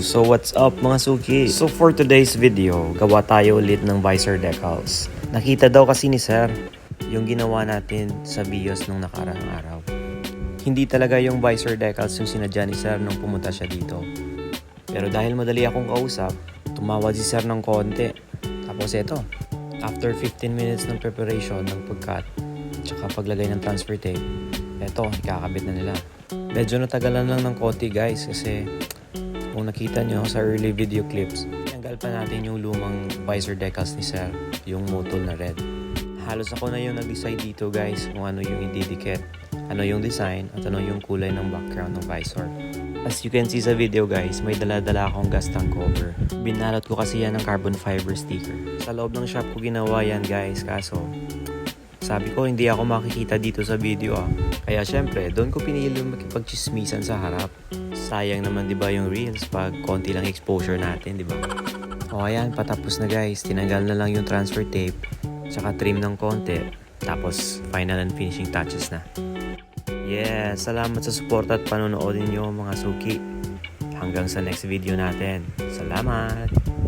So what's up mga suki? So for today's video, gawa tayo ulit ng visor decals. Nakita daw kasi ni Sir yung ginawa natin sa BIOS nung nakarang araw. Hindi talaga yung visor decals yung sinadya ni Sir nung pumunta siya dito. Pero dahil madali akong kausap, tumawad si Sir ng konti. Tapos eto, after 15 minutes ng preparation ng pagkat, tsaka paglagay ng transfer tape, eto, ikakabit na nila. Medyo natagalan lang ng konti guys kasi kung nakita nyo sa early video clips, tanggal pa natin yung lumang visor decals ni Sir, yung motol na red. Halos ako na yung nag-decide dito guys kung ano yung ididikit, ano yung design, at ano yung kulay ng background ng visor. As you can see sa video guys, may dala-dala akong gastang cover. Binalot ko kasi yan ng carbon fiber sticker. Sa loob ng shop ko ginawa yan guys, kaso sabi ko hindi ako makikita dito sa video Kaya syempre, doon ko pinili makipagchismisan sa harap. Sayang naman 'di ba yung reels pag konti lang exposure natin, 'di ba? O ayan, patapos na guys. Tinanggal na lang yung transfer tape, tsaka trim ng konti, tapos final and finishing touches na. Yeah, salamat sa support at panonood niyo mga suki. Hanggang sa next video natin. Salamat!